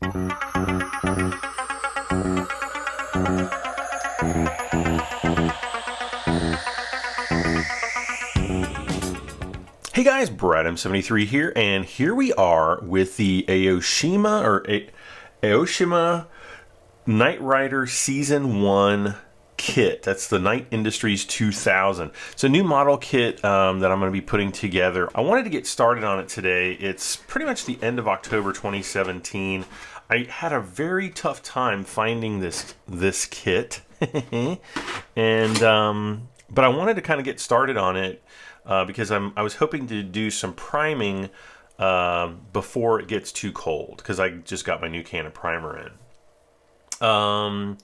Hey guys, BradM73 here, and here we are with the Aoshima Knight Rider Season 1 kit. That's the Knight Industries 2000. It's a new model kit that I'm going to be putting together. I wanted to get started on it today. It's pretty much the end of October 2017. I had a very tough time finding this kit, and but I wanted to kind of get started on it. Because I was hoping to do some priming before it gets too cold, because I just got my new can of primer in.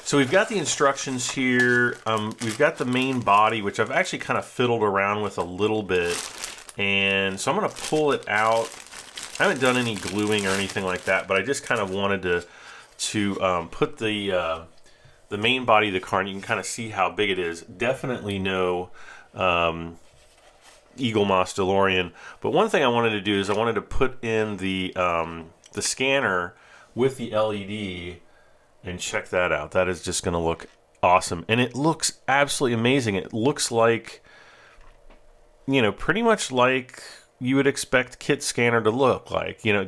So we've got the instructions here. We've got the main body, which I've actually kind of fiddled around with a little bit, and so I'm going to pull it out. I haven't done any gluing or anything like that, but I just kind of wanted to put the main body of the car, and you can kind of see how big it is. Definitely no Eagle Moss DeLorean, but one thing I wanted to do is I wanted to put in the scanner with the LED and check that out. That is just going to look awesome, and it looks absolutely amazing. It looks like, you know, pretty much like you would expect KITT scanner to look like. You know,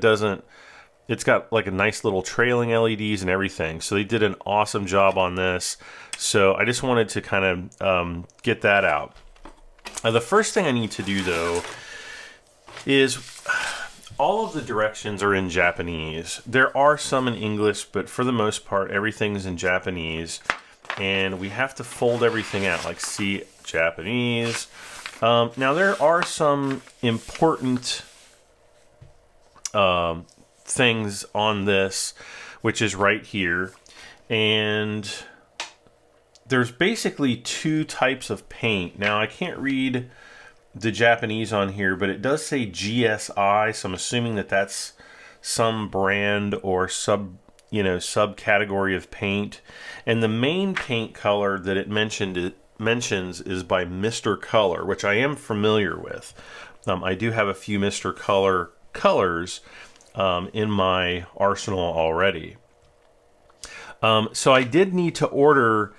it's got like a nice little trailing LEDs and everything, so they did an awesome job on this. So I just wanted to kind of get that out. The first thing I need to do, though, is all of the directions are in Japanese. There are some in English, but for the most part, everything's in Japanese. And we have to fold everything out, like see Japanese. Now, there are some important things on this, which is right here. And there's basically two types of paint. Now, I can't read the Japanese on here, but it does say GSI, so I'm assuming that that's some brand or subcategory of paint. And the main paint color that it mentions is by Mr. Color, which I am familiar with. I do have a few Mr. Color colors in my arsenal already. So I did need to order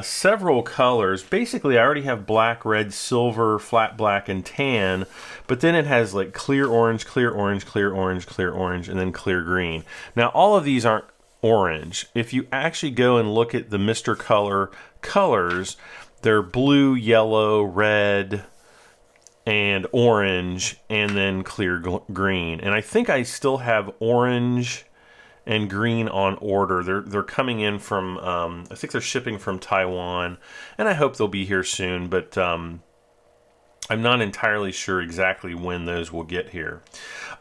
several colors. Basically, I already have black, red, silver, flat black, and tan, but then it has like clear orange, clear orange, clear orange, clear orange, and then clear green. Now, all of these aren't orange. If you actually go and look at the Mr. Color colors, they're blue, yellow, red, and orange, and then clear green. And I think I still have orange and green on order. They're coming in from, I think they're shipping from Taiwan, and I hope they'll be here soon, but I'm not entirely sure exactly when those will get here.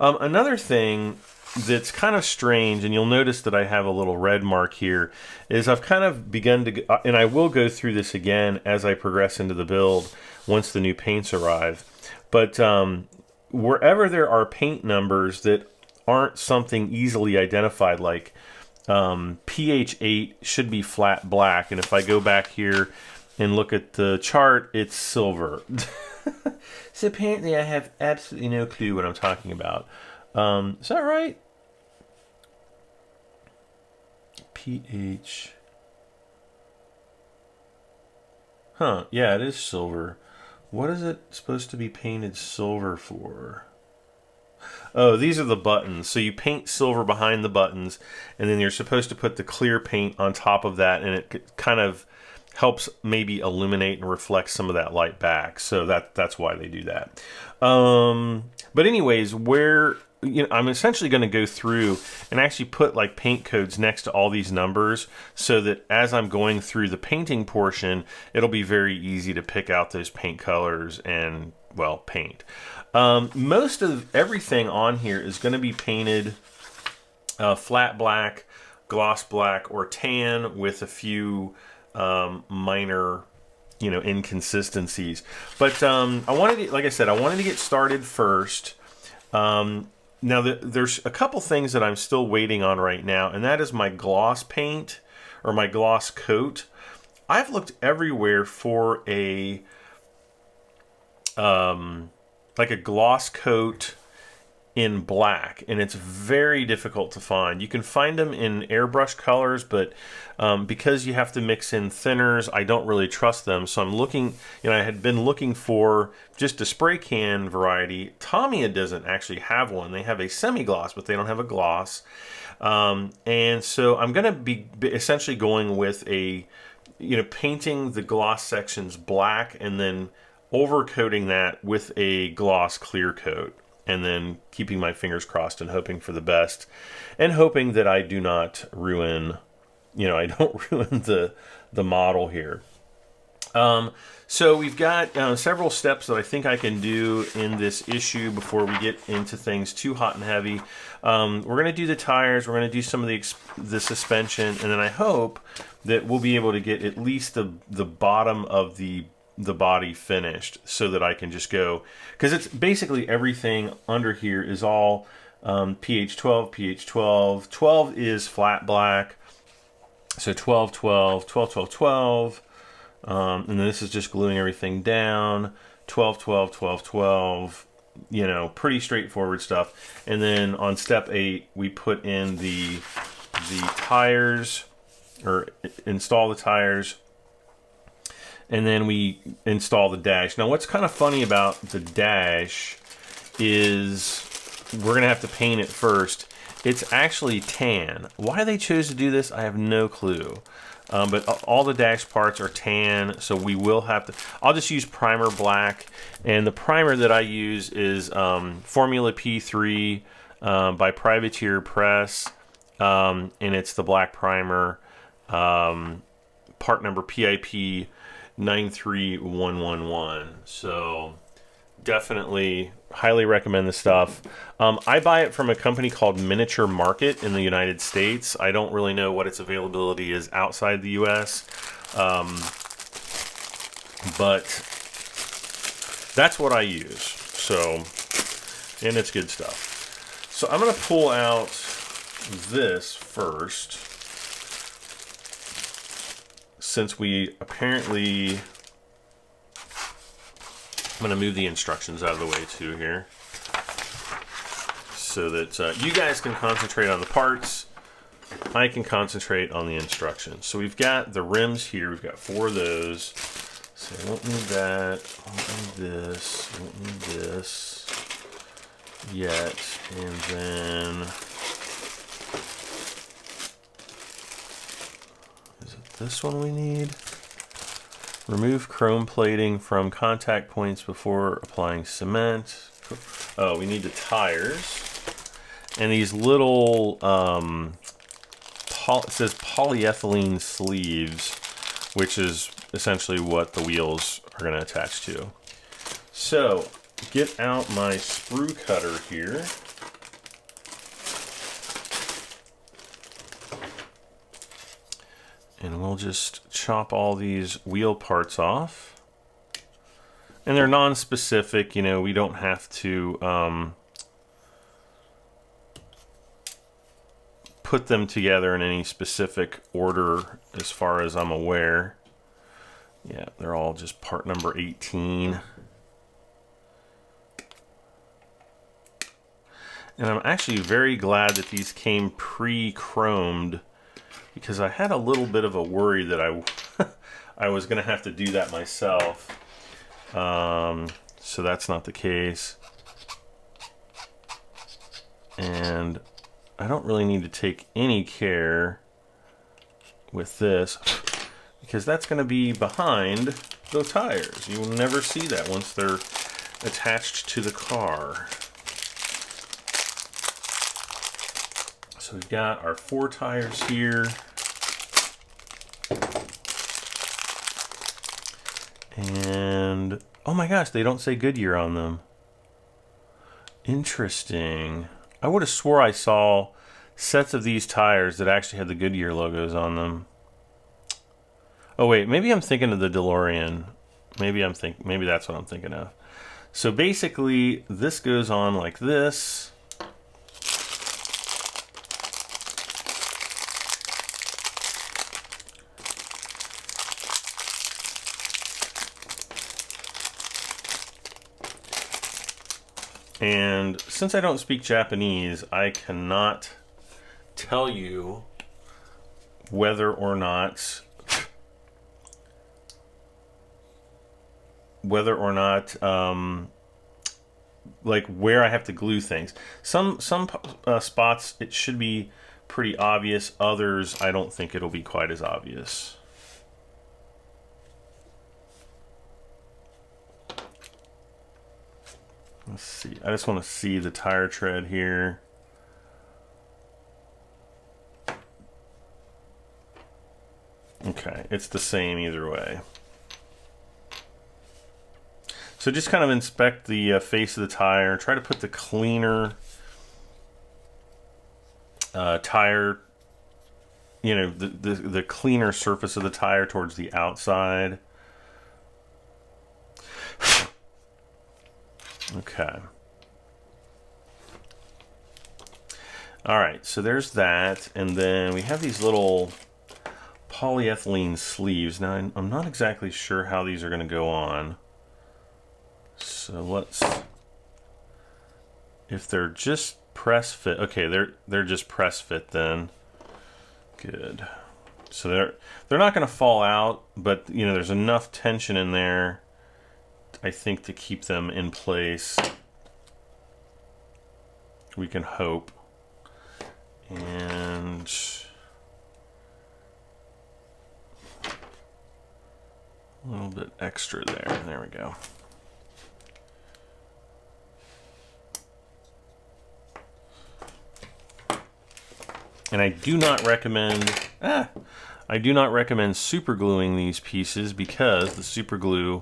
Another thing that's kind of strange, and you'll notice that I have a little red mark here, is I've kind of begun to, and I will go through this again as I progress into the build once the new paints arrive, but wherever there are paint numbers that aren't something easily identified, like PH8 should be flat black, and if I go back here and look at the chart, it's silver. So apparently I have absolutely no clue what I'm talking about. Is that right? PH. Huh, yeah, it is silver. What is it supposed to be painted silver for? Oh, these are the buttons. So you paint silver behind the buttons, and then you're supposed to put the clear paint on top of that, and it kind of helps maybe illuminate and reflect some of that light back. So that's why they do that. But anyways, I'm essentially going to go through and actually put like paint codes next to all these numbers, so that as I'm going through the painting portion, it'll be very easy to pick out those paint colors and, well, paint. Most of everything on here is going to be painted flat black, gloss black, or tan with a few minor, inconsistencies. But I wanted to, like I said, I wanted to get started first. Now, there's a couple things that I'm still waiting on right now, and that is my gloss paint or my gloss coat. I've looked everywhere for a like a gloss coat in black, and it's very difficult to find. You can find them in airbrush colors, but because you have to mix in thinners, I don't really trust them. So I'm looking, I had been looking for just a spray can variety. Tamiya doesn't actually have one. They have a semi-gloss, but they don't have a gloss. And so I'm going to be essentially going with a, painting the gloss sections black and then overcoating that with a gloss clear coat. And then keeping my fingers crossed and hoping for the best, and hoping that I do not ruin, I don't ruin the model here. So we've got several steps that I think I can do in this issue before we get into things too hot and heavy. We're going to do the tires, we're going to do some of the suspension, and then I hope that we'll be able to get at least the bottom of the body finished, so that I can just go, because it's basically everything under here is all PH12. 12 is flat black, so 12, 12, 12, 12, 12, and then this is just gluing everything down. 12, 12, 12, 12, pretty straightforward stuff. And then on step 8 we put in the tires, or install the tires. And then we install the dash. Now what's kind of funny about the dash is we're going to have to paint it first. It's actually tan. Why they chose to do this, I have no clue. But all the dash parts are tan, so we will have to... I'll just use primer black. And the primer that I use is Formula P3 by Privateer Press. And it's the black primer. Part number PIP 93111. So definitely highly recommend the stuff. I buy it from a company called Miniature Market in the United States. I don't really know what its availability is outside the US, but that's what I use. So, and it's good stuff. So I'm going to pull out this first, since we apparently... I'm going to move the instructions out of the way too here, so that you guys can concentrate on the parts. I can concentrate on the instructions. So we've got the rims here. We've got 4 of those. So I won't need that. I won't need this. I won't need this yet. And then... is it this one we need? Remove chrome plating from contact points before applying cement. Oh, we need the tires. And these little, it says polyethylene sleeves, which is essentially what the wheels are going to attach to. So, get out my sprue cutter here. And we'll just chop all these wheel parts off. And they're non-specific, we don't have to put them together in any specific order as far as I'm aware. Yeah, they're all just part number 18. And I'm actually very glad that these came pre-chromed, because I had a little bit of a worry that I was going to have to do that myself. So that's not the case. And I don't really need to take any care with this, because that's going to be behind the tires. You will never see that once they're attached to the car. So we've got our 4 tires here. And, oh my gosh, they don't say Goodyear on them. Interesting. I would have swore I saw sets of these tires that actually had the Goodyear logos on them. Oh wait, maybe I'm thinking of the DeLorean. Maybe that's what I'm thinking of. So basically, this goes on like this. And since I don't speak Japanese, I cannot tell you whether or not like where I have to glue things. Some spots it should be pretty obvious. Others I don't think it'll be quite as obvious. Let's see. I just want to see the tire tread here. Okay, it's the same either way. So just kind of inspect the face of the tire. Try to put the cleaner tire, you know, the cleaner surface of the tire towards the outside. Okay. All right, so there's that, and then we have these little polyethylene sleeves. Now I'm not exactly sure how these are going to go on. So let's, if they're just press fit, okay, they're just press fit then. Good. So they're not going to fall out, but you know there's enough tension in there, I think, to keep them in place. We can hope. And a little bit extra there. There we go. And I do not recommend super gluing these pieces because the super glue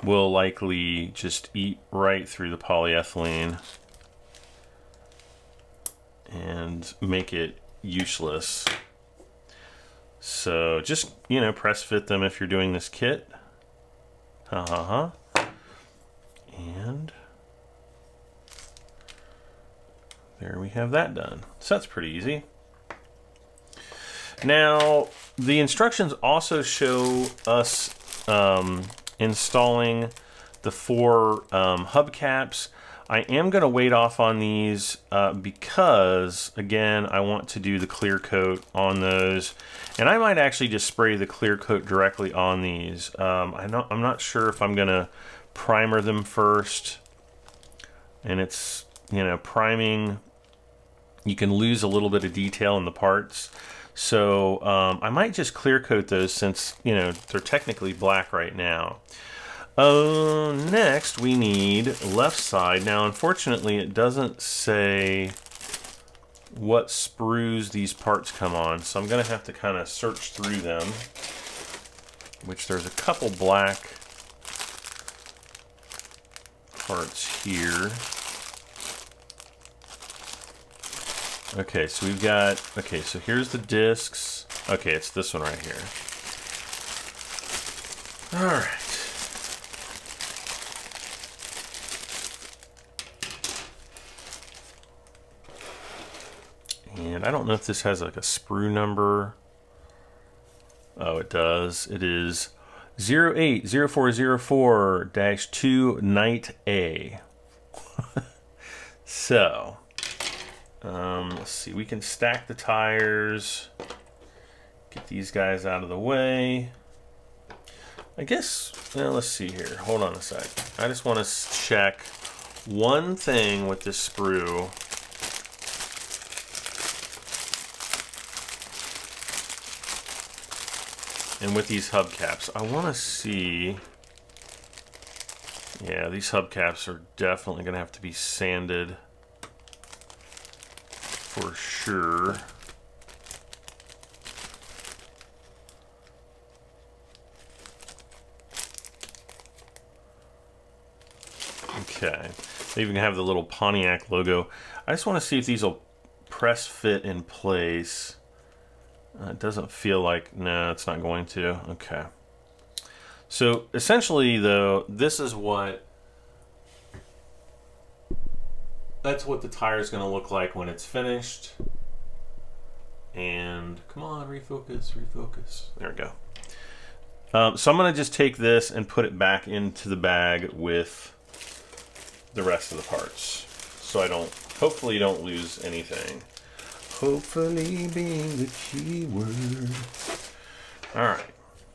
will likely just eat right through the polyethylene and make it useless. So just, you know, press fit them if you're doing this kit. And there we have that done. So that's pretty easy. Now, the instructions also show us installing the 4 hubcaps. I am going to wait off on these because, again, I want to do the clear coat on those. And I might actually just spray the clear coat directly on these. I'm not sure if I'm going to primer them first. And it's, you know, priming, you can lose a little bit of detail in the parts. So I might just clear coat those since, you know, they're technically black right now. Next we need left side. Now unfortunately it doesn't say what sprues these parts come on, so I'm gonna have to kind of search through them, which there's a couple black parts here. Okay, so we've got, okay, so here's the discs. Okay, it's this one right here. All right. And I don't know if this has like a sprue number. Oh, it does. It is 080404-2 Knight A. So, let's see, we can stack the tires, get these guys out of the way. I guess, well, let's see here. Hold on a sec. I just want to check one thing with this sprue. And with these hubcaps, I want to see, yeah, these hubcaps are definitely going to have to be sanded for sure. Okay, they even have the little Pontiac logo. I just want to see if these will press fit in place. It doesn't feel like, no, it's not going to. Okay. So essentially though, this is what, that's what the tire is going to look like when it's finished. And come on, refocus, refocus. There we go. So I'm going to just take this and put it back into the bag with the rest of the parts. so I don't, hopefully don't lose anything. Hopefully being the key word. All right.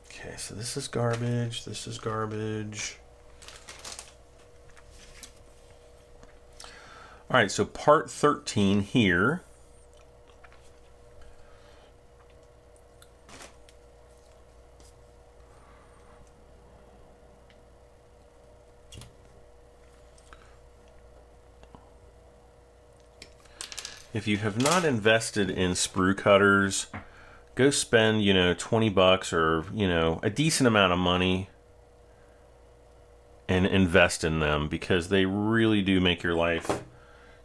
Okay, so this is garbage. This is garbage. All right, so part 13 here. If you have not invested in sprue cutters, go spend, you know, 20 bucks or, you know, a decent amount of money and invest in them, because they really do make your life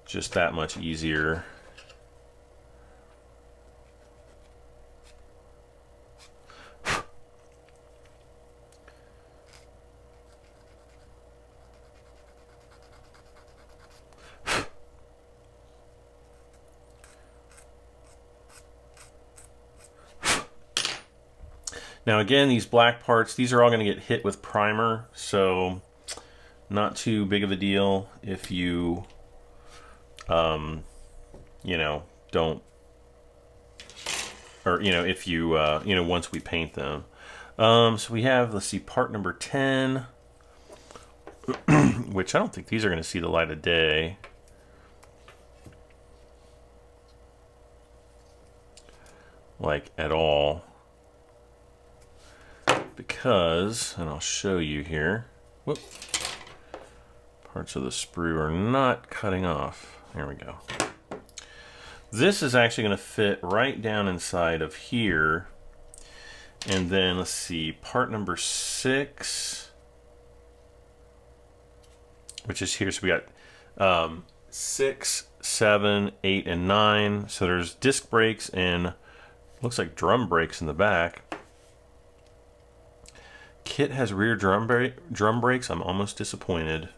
just that much easier. Now again, these black parts, these are all going to get hit with primer, so not too big of a deal if you, you know, don't, or, you know, if you, you know, once we paint them. So we have, let's see, part number 10, which I don't think these are going to see the light of day. Like, at all. Because, and I'll show you here, whoop, parts of the sprue are not cutting off. There we go. This is actually going to fit right down inside of here. And then, let's see, part number 6, which is here. So we got 6, 7, 8, and 9. So there's disc brakes and looks like drum brakes in the back. KITT has rear drum brakes. I'm almost disappointed.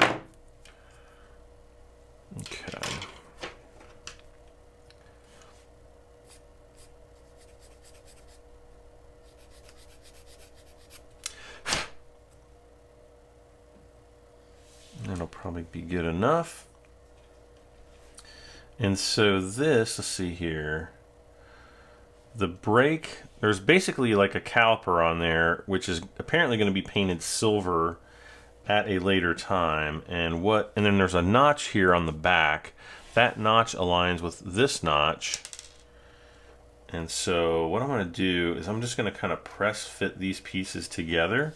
Okay. That'll probably be good enough. And so this, let's see here, the brake, there's basically like a caliper on there, which is apparently going to be painted silver at a later time. And then there's a notch here on the back. That notch aligns with this notch. And so what I'm going to do is I'm just going to kind of press fit these pieces together.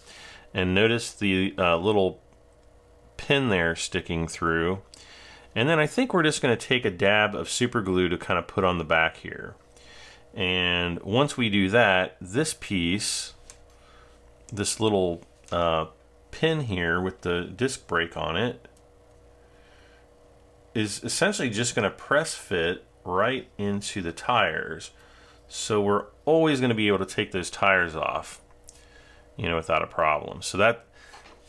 And notice the little pin there sticking through. And then I think we're just going to take a dab of super glue to kind of put on the back here. And once we do that, this piece, this little pin here with the disc brake on it, is essentially just going to press fit right into the tires. So we're always going to be able to take those tires off, you know, without a problem. So that,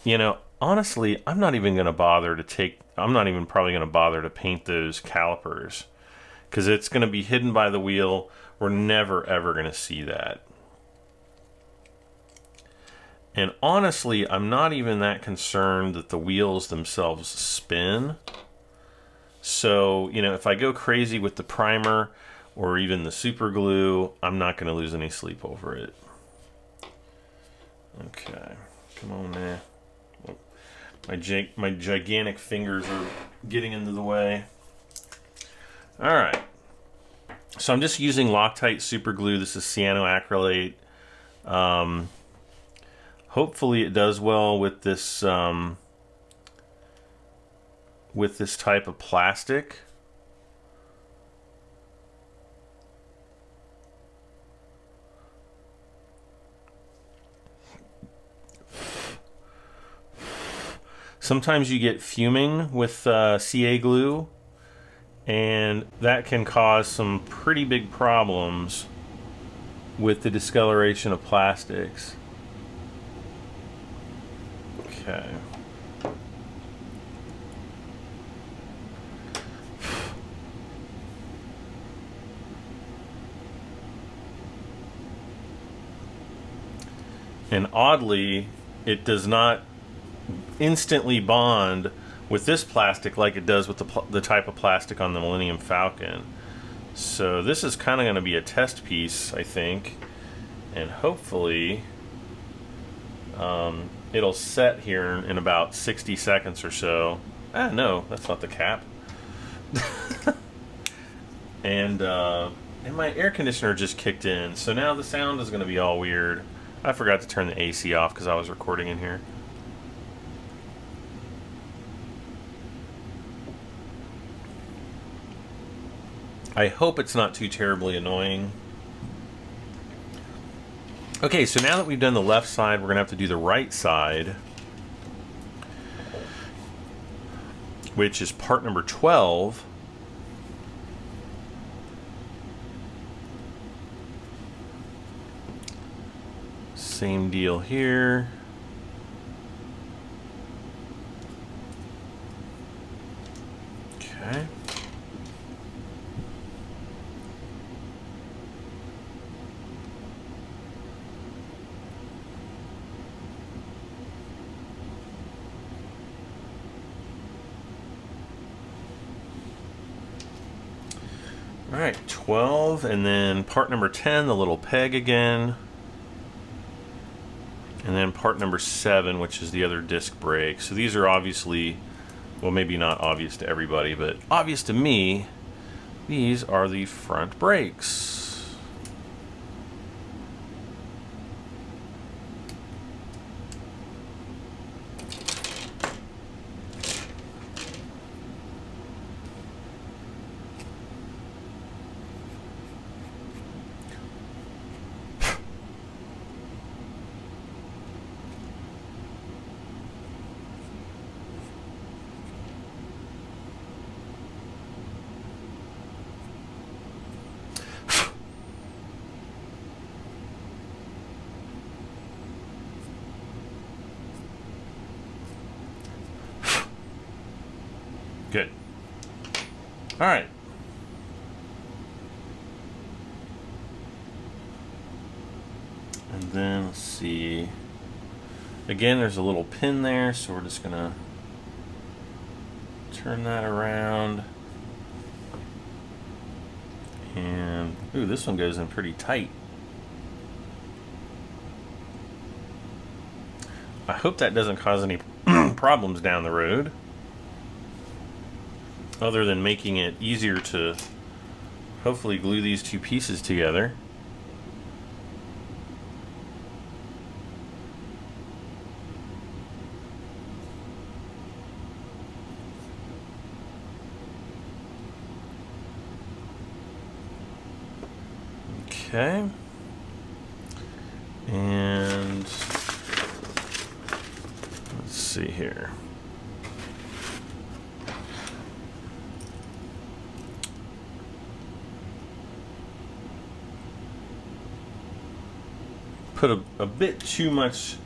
you know, honestly, I'm not even probably going to bother to paint those calipers, because it's going to be hidden by the wheel. We're never ever going to see that. And honestly, I'm not even that concerned that the wheels themselves spin. So, you know, if I go crazy with the primer or even the super glue, I'm not going to lose any sleep over it. Okay, come on now. My gigantic fingers are getting into the way. All right. So I'm just using Loctite super glue. This is cyanoacrylate. Hopefully it does well with this type of plastic. Sometimes you get fuming with CA glue, and that can cause some pretty big problems with the discoloration of plastics. Okay. And oddly, it does not instantly bond with this plastic like it does with the type of plastic on the Millennium Falcon. So this is kind of going to be a test piece, I think, and hopefully it'll set here in about 60 seconds or so. Ah, no, that's not the cap. And my air conditioner just kicked in, so now the sound is going to be all weird. I forgot to turn the AC off because I was recording in here. I hope it's not too terribly annoying. Okay, so now that we've done the left side, we're going to have to do the right side, which is part number 12. Same deal here. Okay. All right, 12, and then part number 10, the little peg again. And then part number 7, which is the other disc brake. So these are obviously, well, maybe not obvious to everybody, but obvious to me. These are the front brakes. Good. All right. And then let's see. Again, there's a little pin there, so we're just gonna turn that around. And ooh, this one goes in pretty tight. I hope that doesn't cause any problems down the road, other than making it easier to hopefully glue these two pieces together. Okay. And let's see here. Put a bit too much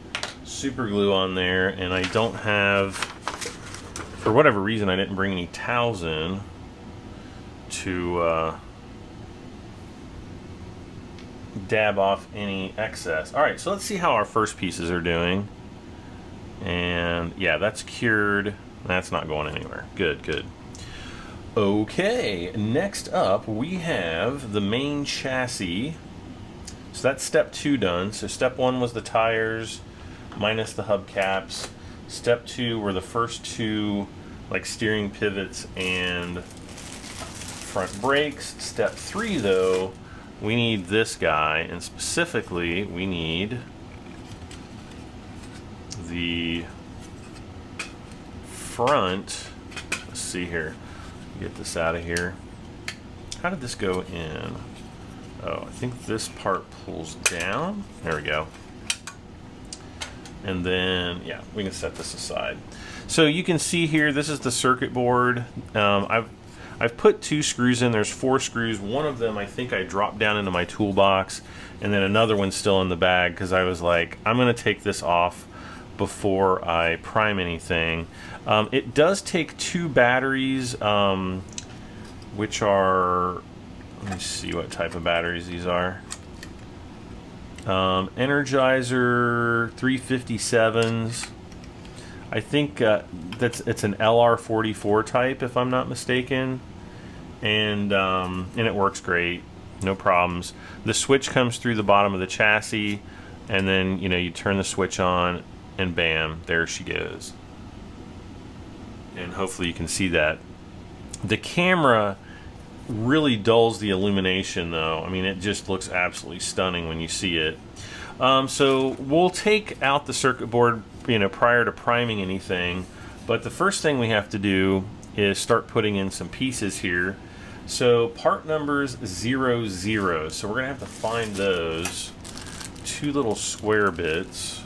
super glue on there, and I don't have, for whatever reason, I didn't bring any towels in to dab off any excess. All right, so let's see how our first pieces are doing. And yeah, that's cured. That's not going anywhere. Good, good. Okay, next up we have the main chassis. So that's step 2 done. So step 1 was the tires minus the hubcaps. Step 2 were the first 2 like steering pivots and front brakes. Step 3 though, we need this guy, and specifically we need the front. Let's see here. Get this out of here. How did this go in? Oh, I think this part pulls down. There we go. And then, yeah, we can set this aside. So you can see here, this is the circuit board. I've put 2 screws in. There's 4 screws. One of them I think I dropped down into my toolbox, and then another one's still in the bag because I was like, I'm going to take this off before I prime anything. It does take 2 batteries, which are, let me see what type of batteries these are. Energizer 357s. I think it's an LR44 type, if I'm not mistaken, and it works great, no problems. The switch comes through the bottom of the chassis, and then you turn the switch on, and bam, there she goes. And hopefully you can see that. The camera really dulls the illumination, though. I mean, it just looks absolutely stunning when you see it. So we'll take out the circuit board, prior to priming anything. But the first thing we have to do is start putting in some pieces here. So part numbers 00. So we're gonna have to find those 2 little square bits,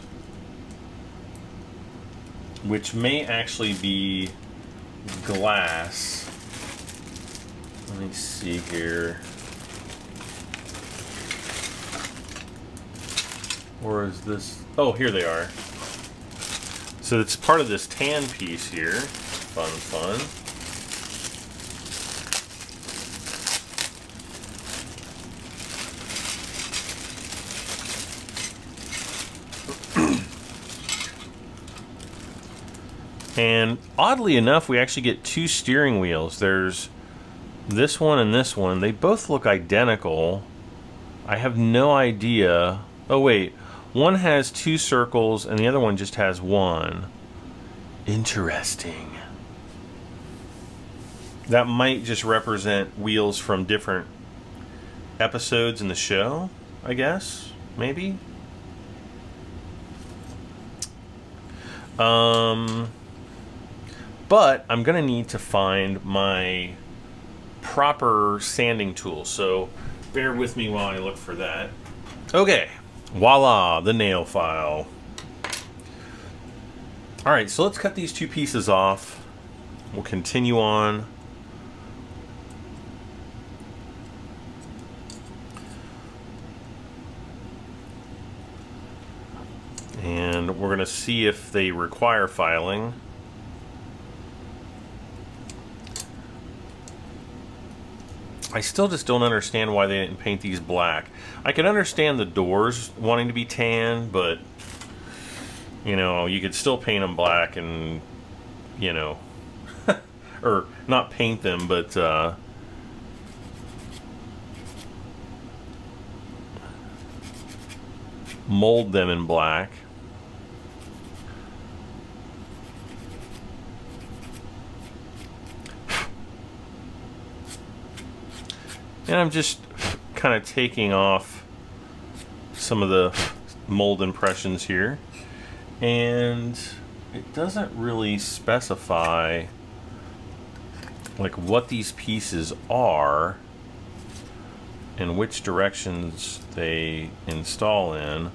which may actually be glass. Let me see here. Or is this? Oh, here they are. So it's part of this tan piece here. Fun, fun. And oddly enough, we actually get 2 steering wheels. There's this one and this one. They both look identical. I have no idea. Oh wait, one has 2 circles and the other one just has 1. Interesting. That might just represent wheels from different episodes in the show, I guess, maybe. But I'm gonna need to find my proper sanding tool, so bear with me while I look for that. Okay, voila, the nail file. All right, so let's cut these 2 pieces off. We'll continue on. And we're gonna see if they require filing. I still just don't understand why they didn't paint these black. I can understand the doors wanting to be tan, but you could still paint them black and or not paint them, but mold them in black. And I'm just kind of taking off some of the mold impressions here. And it doesn't really specify like what these pieces are and which directions they install in.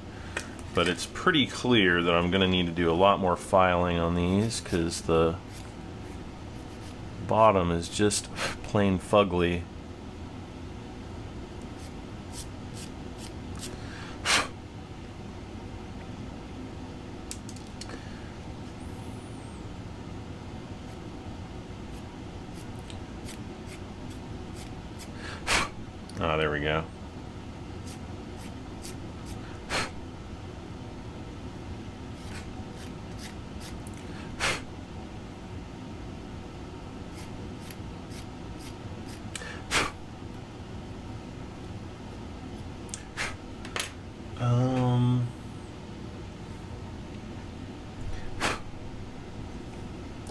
But it's pretty clear that I'm going to need to do a lot more filing on these because the bottom is just plain fugly. Ah, there we go.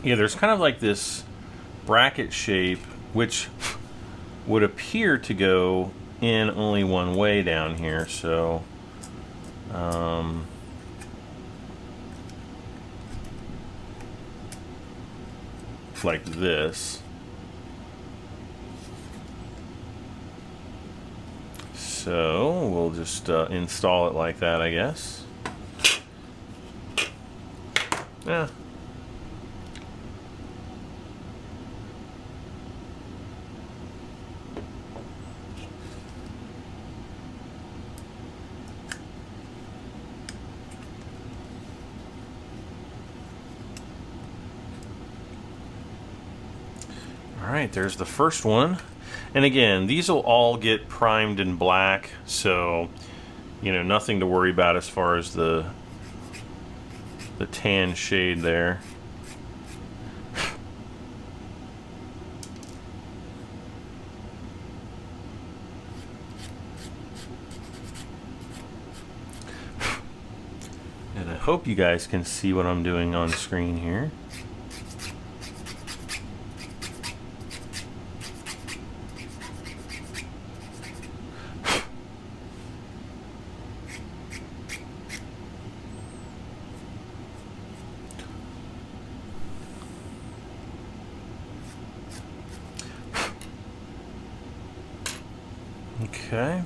Yeah, there's kind of like this bracket shape, which would appear to go in only one way down here, so like this. So we'll just install it like that, I guess. Yeah. Alright, there's the first one. And again, these will all get primed in black, so you know, nothing to worry about as far as the tan shade there. And I hope you guys can see what I'm doing on screen here. Okay,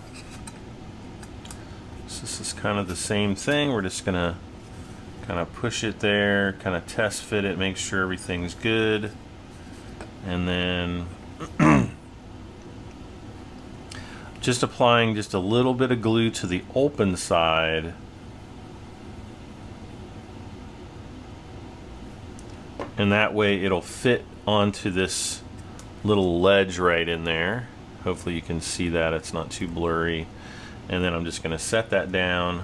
so this is kind of the same thing. We're just gonna kind of push it there, kind of test fit it, make sure everything's good, and then just applying just a little bit of glue to the open side. And that way it'll fit onto this little ledge right in there. Hopefully you can see that, it's not too blurry. And then I'm just going to set that down.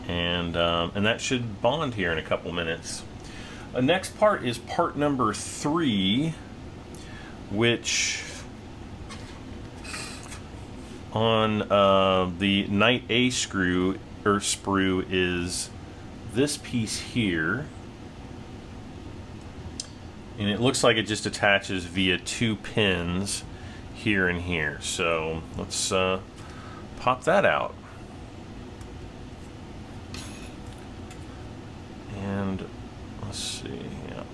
And that should bond here in a couple minutes. The next part is part number 3, which on the Knight A screw or sprue is this piece here. And it looks like it just attaches via 2 pins here and here. So let's pop that out. And let's see, yeah.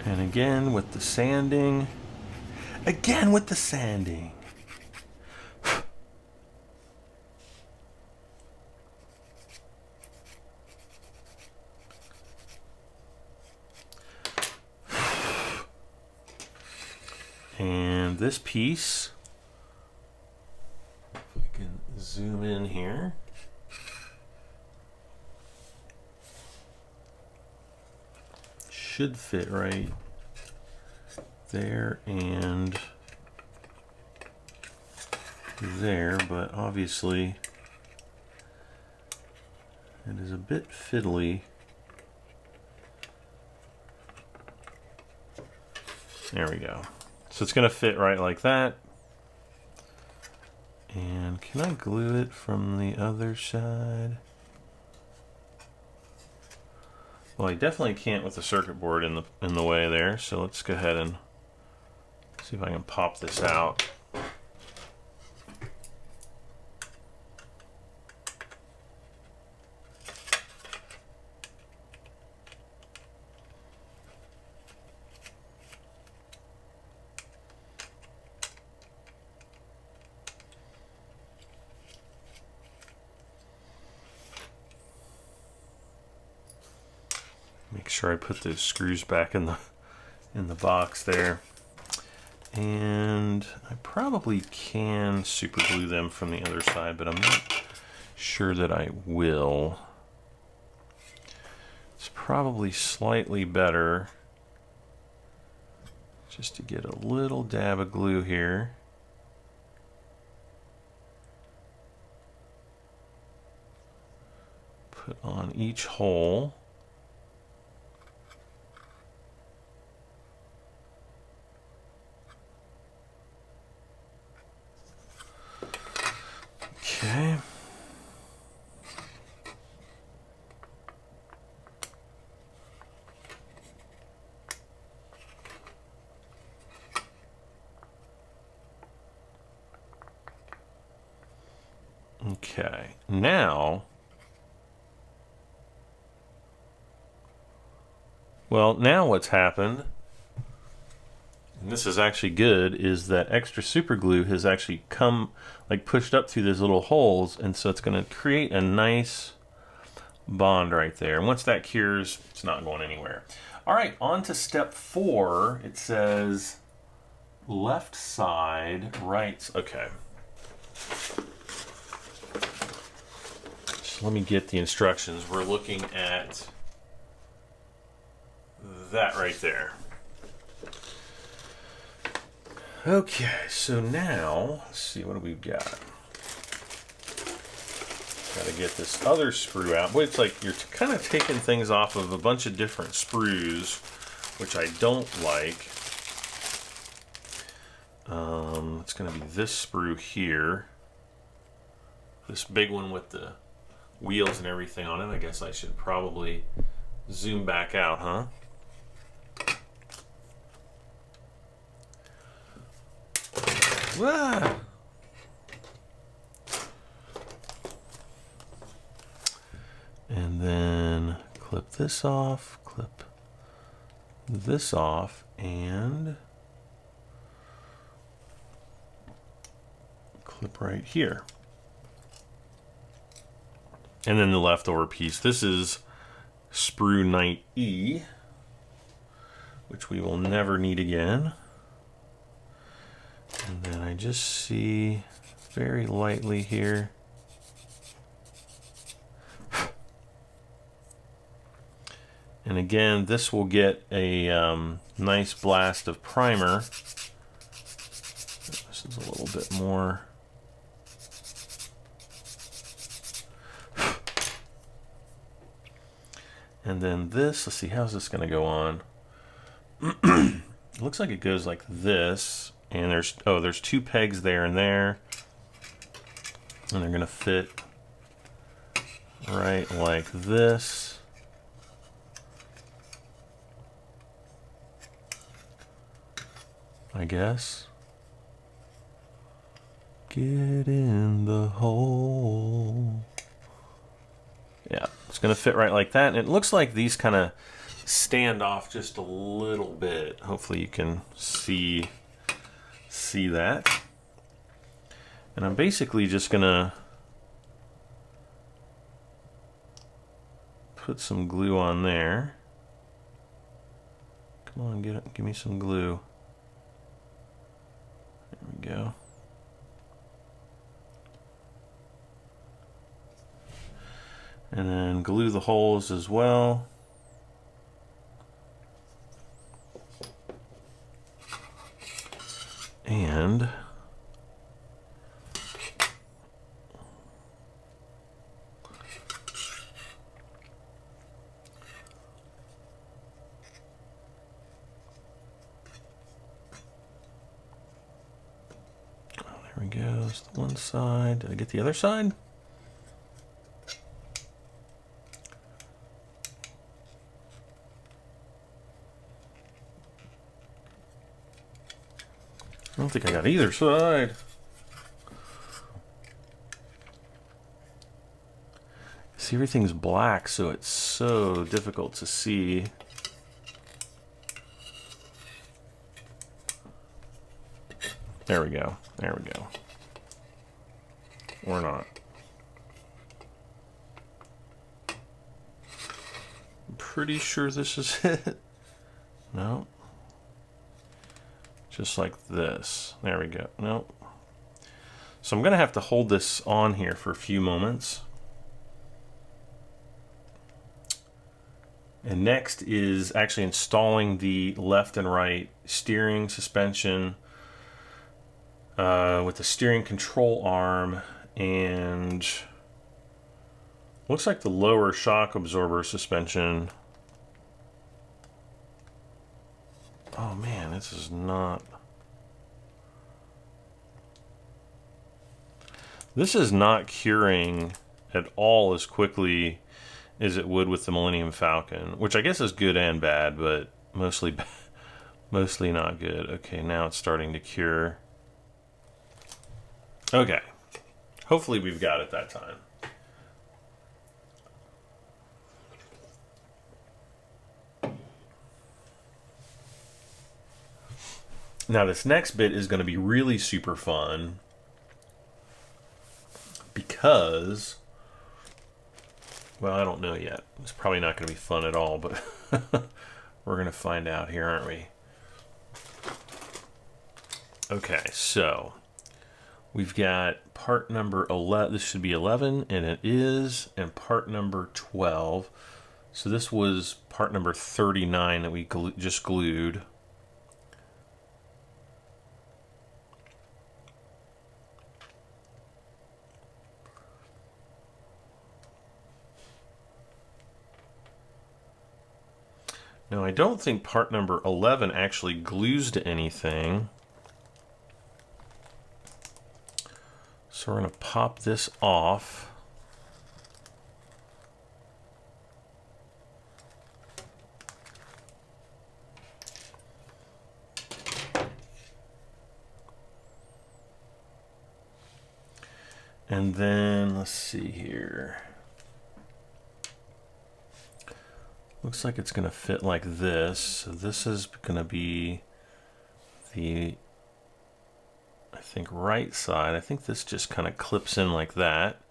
And again with the sanding. Again with the sanding. And this piece, if we can zoom in here. Should fit right there and there, but obviously it is a bit fiddly. There we go. So it's going to fit right like that. And can I glue it from the other side? Well, I definitely can't with the circuit board in the way there, so let's go ahead and see if I can pop this out. Make sure I put those screws back in the box there. And I probably can super glue them from the other side, but I'm not sure that I will. It's probably slightly better just to get a little dab of glue here. Put on each hole. Okay. Okay. Now, what's happened, and this is actually good, is that extra super glue has actually come, like, pushed up through those little holes, and so it's going to create a nice bond right there. And once that cures, it's not going anywhere. All right, on to step 4. It says left side, right. Okay. So let me get the instructions. We're looking at that right there. Okay, so now, let's see, what do we got? Got to get this other sprue out. Boy, it's like you're kind of taking things off of a bunch of different sprues, which I don't like. It's going to be this sprue here. This big one with the wheels and everything on it. I guess I should probably zoom back out, huh? Ah. And then clip this off, clip this off, and clip right here. And then the leftover piece. This is sprue Knight E, which we will never need again. And then I just see very lightly here. And again, this will get a nice blast of primer. This is a little bit more. And then this, let's see, how's this going to go on? It looks like it goes like this. And there's 2 pegs there and there. And they're going to fit right like this. I guess. Get in the hole. Yeah, it's going to fit right like that. And it looks like these kind of stand off just a little bit. Hopefully you can see that. And I'm basically just going to put some glue on there. Come on, give me some glue. There we go. And then glue the holes as well. And there we go. There's the one side. Did I get the other side? I don't think I got either side. See, everything's black, so it's so difficult to see. There we go. There we go. Or not. I'm pretty sure this is it. No. Just like this. There we go. Nope. So I'm going to have to hold this on here for a few moments. And next is actually installing the left and right steering suspension with the steering control arm, and looks like the lower shock absorber suspension. Oh man, this is not... This is not curing at all as quickly as it would with the Millennium Falcon, which I guess is good and bad, but mostly not good. Okay, now it's starting to cure. Okay, hopefully we've got it that time. Now this next bit is going to be really super fun because Well, I don't know yet. It's probably not going to be fun at all, but we're going to find out here, aren't we? Okay, so we've got part number 11. This should be 11, and it is, and part number 12. So this was part number 39 that we just glued. Now, I don't think part number 11 actually glues to anything. So we're going to pop this off. And then, let's see here. Looks like it's going to fit like this. So this is going to be the, I think, right side. I think this just kind of clips in like that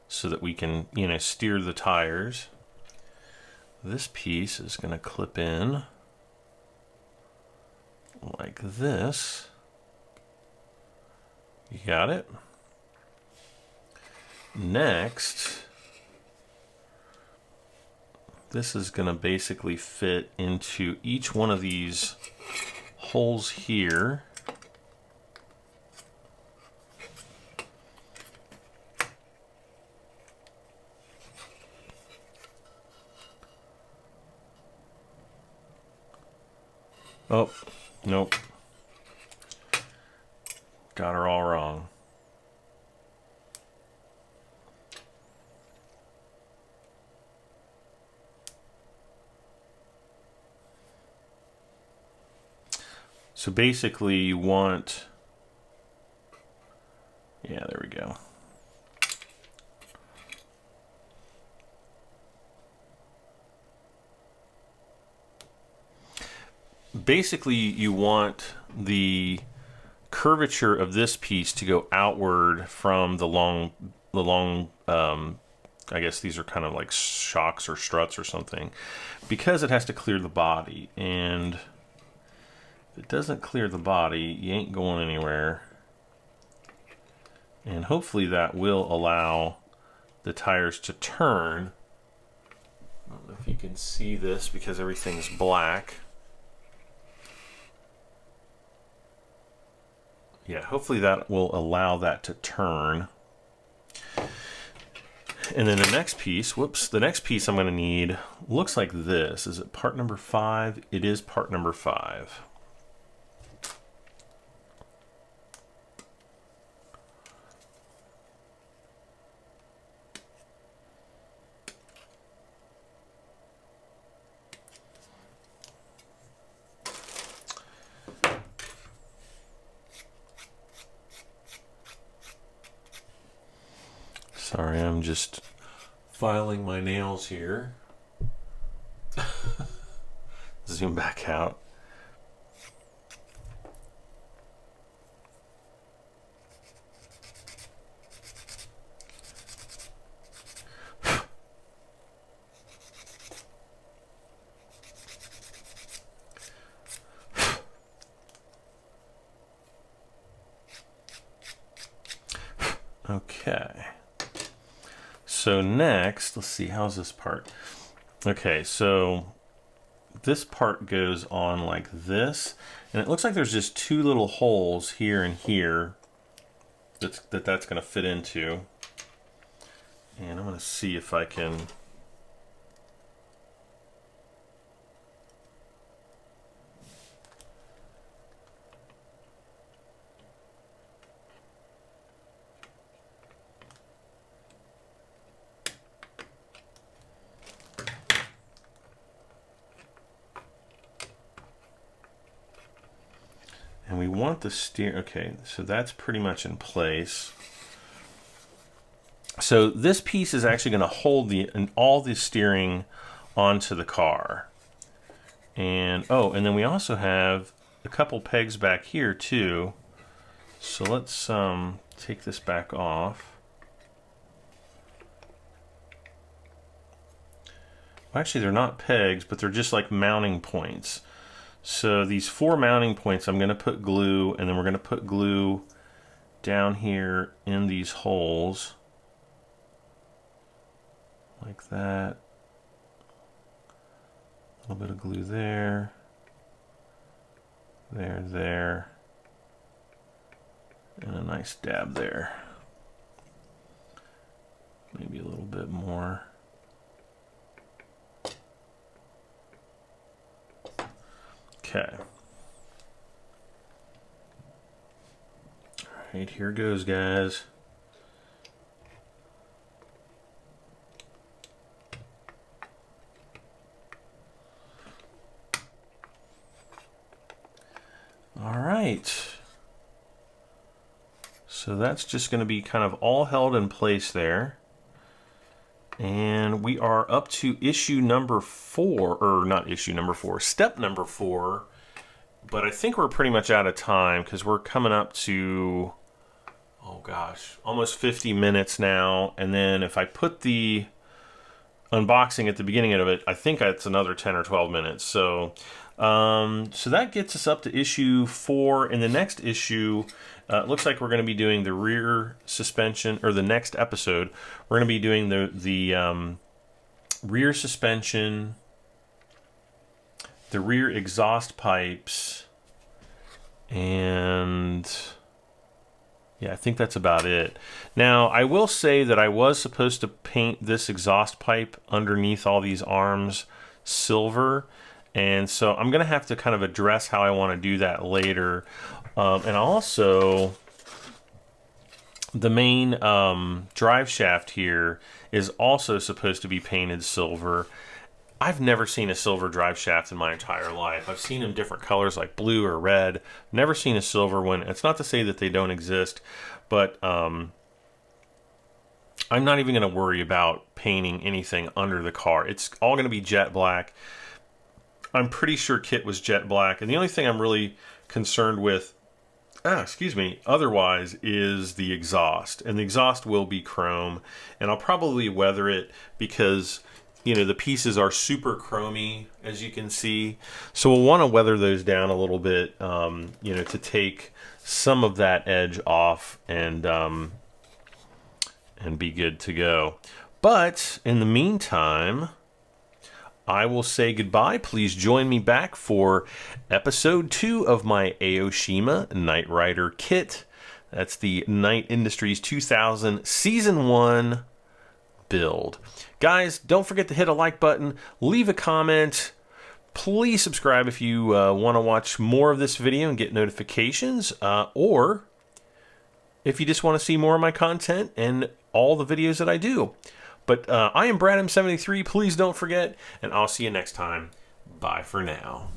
so that we can, you know, steer the tires. This piece is going to clip in like this. You got it? Next, this is going to basically fit into each one of these holes here. Oh, nope. Got her all wrong. So basically you want, yeah, there we go. Basically you want the curvature of this piece to go outward from the long, I guess these are kind of like shocks or struts or something, because it has to clear the body. And if it doesn't clear the body, you ain't going anywhere. And hopefully that will allow the tires to turn. I don't know if you can see this because everything's black. Yeah, hopefully that will allow that to turn. And then the next piece, whoops, the next piece I'm going to need looks like this. Is it part number 5? It is part number 5. Sorry, I'm just filing my nails here. Zoom back out. Okay. So next, let's see, how's this part? Okay, so this part goes on like this, and it looks like there's just 2 little holes here and here that's going to fit into. And I'm going to see if I can... And we want the steer, okay, so that's pretty much in place. So this piece is actually going to hold all the steering onto the car. And, oh, and then we also have a couple pegs back here too. So let's take this back off. actually they're not pegs, but they're just like mounting points. So these 4 mounting points, I'm going to put glue, and then we're going to put glue down here in these holes. Like that. A little bit of glue there. There. And a nice dab there. Maybe a little bit more. Okay. All right, here goes, guys. All right. So that's just going to be kind of all held in place there. And we are up to issue number 4, or not issue number 4, step number 4. But I think we're pretty much out of time because we're coming up to, oh gosh, almost 50 minutes now. And then if I put the unboxing at the beginning of it, I think that's another 10 or 12 minutes. So, so that gets us up to issue 4. In the next issue, it looks like we're going to be doing the rear suspension, or the next episode, we're going to be doing the rear suspension, the rear exhaust pipes, and yeah, I think that's about it. Now, I will say that I was supposed to paint this exhaust pipe underneath all these arms silver, and so I'm going to have to kind of address how I want to do that later. And also, the main drive shaft here is also supposed to be painted silver. I've never seen a silver drive shaft in my entire life. I've seen them different colors like blue or red. Never seen a silver one. It's not to say that they don't exist, but I'm not even going to worry about painting anything under the car. It's all going to be jet black. I'm pretty sure KITT was jet black, and the only thing I'm really concerned with otherwise is the exhaust, and the exhaust will be chrome, and I'll probably weather it because, you know, the pieces are super chromy, as you can see, so we'll want to weather those down a little bit, you know, to take some of that edge off and be good to go. But in the meantime, I will say goodbye. Please join me back for episode 2 of my Aoshima Knight Rider kit. That's the Knight Industries 2000 Season 1 build. Guys, don't forget to hit a like button, leave a comment. Please subscribe if you want to watch more of this video and get notifications, or if you just want to see more of my content and all the videos that I do. But I am Brad M73. Please don't forget, and I'll see you next time. Bye for now.